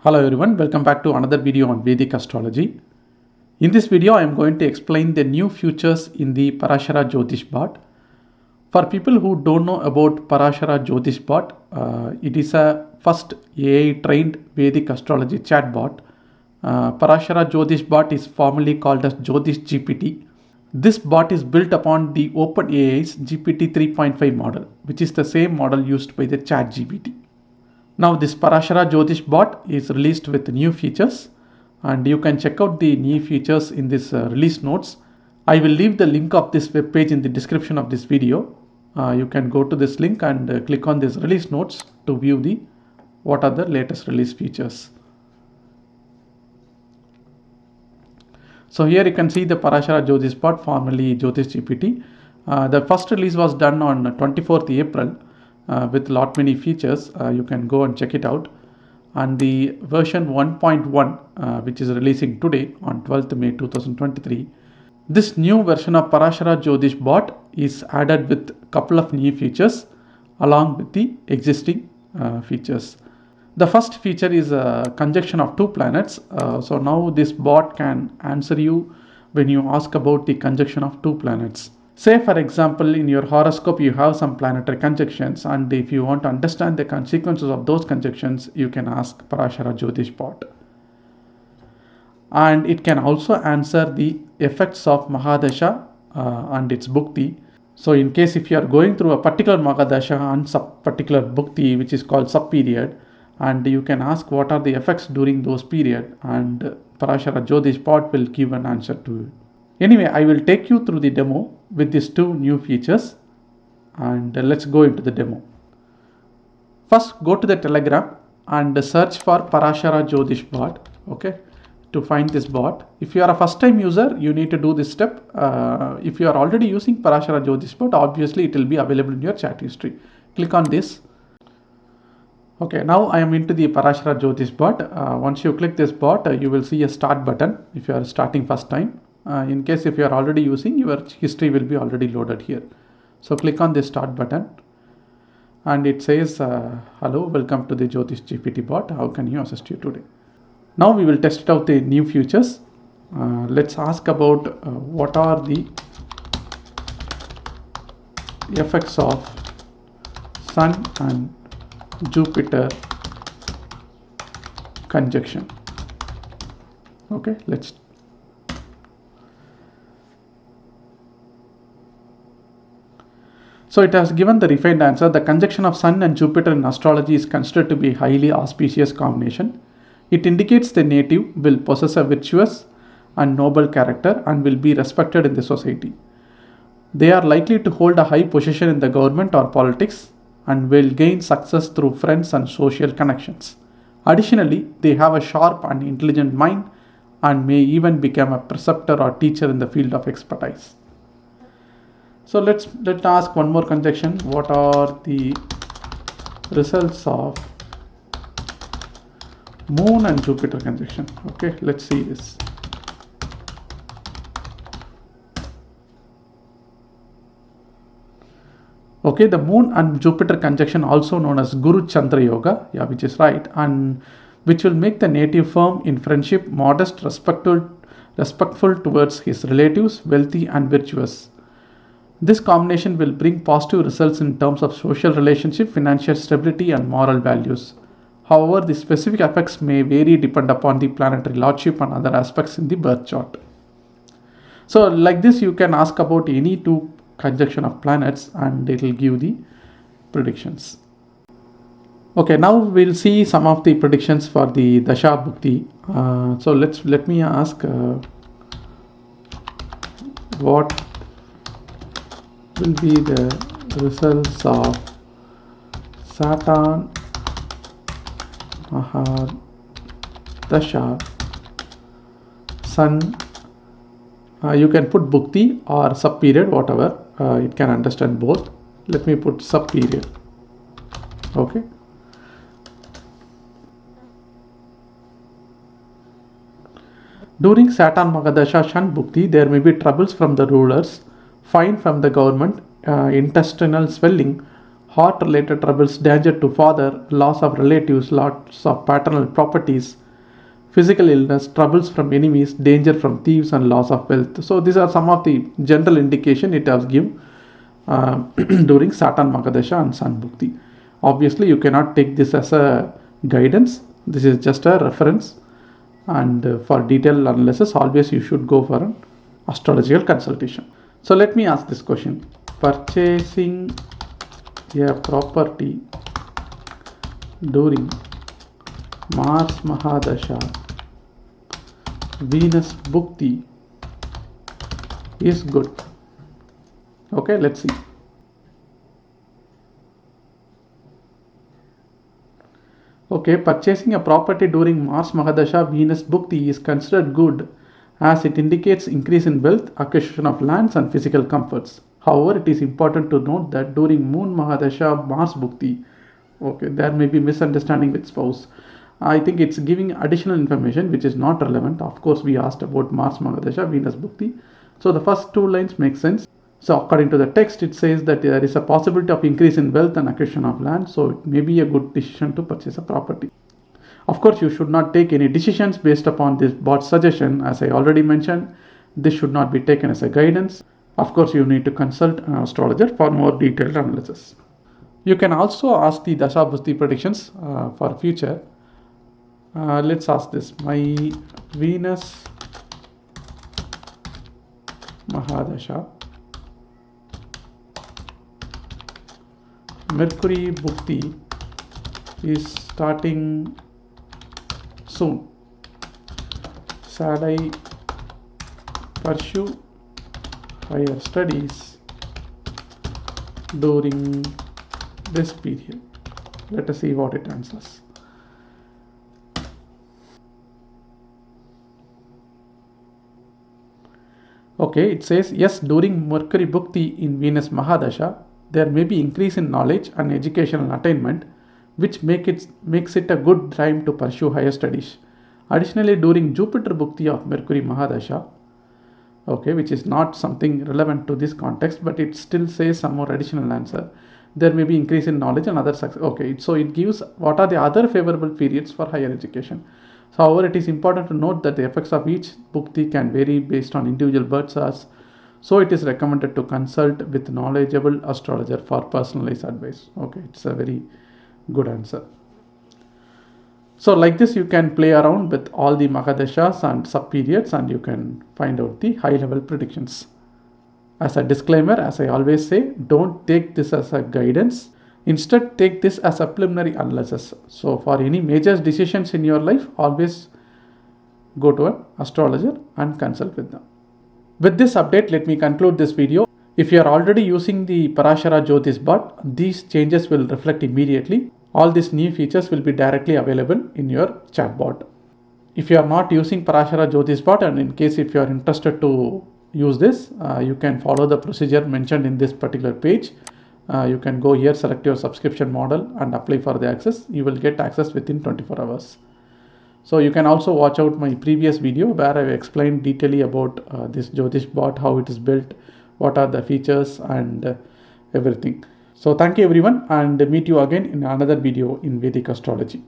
Hello everyone, welcome back to another video on Vedic astrology. In this video, I am going to explain the new features in the Parasara Jyothish Bot. For people who don't know about Parasara Jyothish Bot, it is a first AI trained Vedic astrology chatbot. Parasara Jyothish Bot is formerly called as Jyothish GPT. This bot is built upon the OpenAI's GPT 3.5 model, which is the same model used by the ChatGPT. Now this Parasara Jyothish bot is released with new features, and you can check out the new features in this release notes. I will leave the link of this web page in the description of this video. You can go to this link and click on this release notes to view what are the latest release features. So here you can see the Parasara Jyothish bot, formerly Jyothish GPT. The first release was done on 24th April. With lot many features. You can go and check it out. And the version 1.1 which is releasing today on 12th May 2023. This new version of Parasara Jyothish bot is added with a couple of new features along with the existing features. The first feature is a conjunction of two planets. So now this bot can answer you when you ask about the conjunction of two planets. Say for example, in your horoscope you have some planetary conjunctions, and if you want to understand the consequences of those conjunctions, you can ask Parasara Jyothish bot. And it can also answer the effects of Mahadasha and its bhukti. So in case if you are going through a particular Mahadasha and particular bhukti, which is called sub-period, and you can ask what are the effects during those period, and Parasara Jyothish bot will give an answer to you. Anyway, I will take you through the demo with these two new features, and let's go into the demo. First, go to the Telegram and search for Parasara Jyothish bot. Okay, to find this bot. If you are a first time user, you need to do this step. If you are already using Parasara Jyothish bot, obviously it will be available in your chat history. Click on this. Okay, now I am into the Parasara Jyothish bot. Once you click this bot, you will see a start button if you are starting first time. In case if you are already using, your history will be already loaded here. So click on the start button and it says hello, welcome to the Jyothish GPT bot, how can you assist you today. Now we will test out the new features. Let's ask about what are the effects of Sun and Jupiter conjunction. Okay, let's. So it has given the refined answer. The conjunction of Sun and Jupiter in astrology is considered to be a highly auspicious combination. It indicates the native will possess a virtuous and noble character and will be respected in the society. They are likely to hold a high position in the government or politics and will gain success through friends and social connections. Additionally, they have a sharp and intelligent mind and may even become a preceptor or teacher in the field of expertise. So let's ask one more conjunction. What are the results of Moon and Jupiter conjunction? Okay, let's see this. Okay, the Moon and Jupiter conjunction, also known as Guru Chandra Yoga, yeah, which is right, and which will make the native firm in friendship, modest, respectful towards his relatives, wealthy and virtuous. This combination will bring positive results in terms of social relationship, financial stability and moral values. However, the specific effects may vary depend upon the planetary lordship and other aspects in the birth chart. So like this, you can ask about any two conjunction of planets and it will give the predictions. Okay, now we'll see some of the predictions for the dasha bhukti. So let me ask what will be the results of Saturn Mahadasha Sun. You can put bhukti or sub period, whatever. It can understand both. Let me put sub period. Okay. During Saturn Mahadasha Sun bhukti, there may be troubles from the rulers, fine from the government, intestinal swelling, heart related troubles, danger to father, loss of relatives, loss of paternal properties, physical illness, troubles from enemies, danger from thieves, and loss of wealth. So these are some of the general indication it has given during Saturn Makadasha and Sun Bhukti. Obviously, you cannot take this as a guidance. This is just a reference, and for detailed analysis, always you should go for an astrological consultation. So let me ask this question: purchasing a property during Mars Mahadasha, Venus Bhukti is good. Okay, let's see. Okay, purchasing a property during Mars Mahadasha, Venus Bhukti is considered good as it indicates increase in wealth, acquisition of lands, and physical comforts. However, it is important to note that during Moon Mahadasha, Mars Bhukti, okay, there may be misunderstanding with spouse. I think it's giving additional information which is not relevant. Of course, we asked about Mars Mahadasha, Venus Bhukti. So the first two lines make sense. So according to the text, it says that there is a possibility of increase in wealth and acquisition of land. So it may be a good decision to purchase a property. Of course, you should not take any decisions based upon this bot suggestion. As I already mentioned, this should not be taken as a guidance. Of course, you need to consult an astrologer for more detailed analysis. You can also ask the dasha bhukti predictions for future. Let's ask this. My Venus Mahadasha, Mercury Bhukti is starting soon. Shall I pursue higher studies during this period? Let us see what it answers. Okay, it says yes, during Mercury Bhukti in Venus Mahadasha, there may be increase in knowledge and educational attainment, which makes it a good time to pursue higher studies. Additionally, during Jupiter Bhukti of Mercury Mahadasha, okay, which is not something relevant to this context, but it still says some more additional answer. There may be increase in knowledge and other success. Okay, so it gives what are the other favorable periods for higher education. So, however, it is important to note that the effects of each bhukti can vary based on individual birth charts. So it is recommended to consult with knowledgeable astrologer for personalized advice. Okay, it's a very good answer. So like this, you can play around with all the Mahadashas and sub-periods and you can find out the high-level predictions. As a disclaimer, as I always say, don't take this as a guidance. Instead, take this as a preliminary analysis. So for any major decisions in your life, always go to an astrologer and consult with them. With this update, let me conclude this video. If you are already using the Parasara Jyothish Bot, these changes will reflect immediately. All these new features will be directly available in your chatbot. If you are not using Parasara Jyothish Bot, and in case if you are interested to use this, you can follow the procedure mentioned in this particular page. You can go here, select your subscription model and apply for the access. You will get access within 24 hours. So you can also watch out my previous video where I explained detailedly about this Jyothish bot, how it is built, what are the features and everything. So thank you everyone and meet you again in another video in Vedic astrology.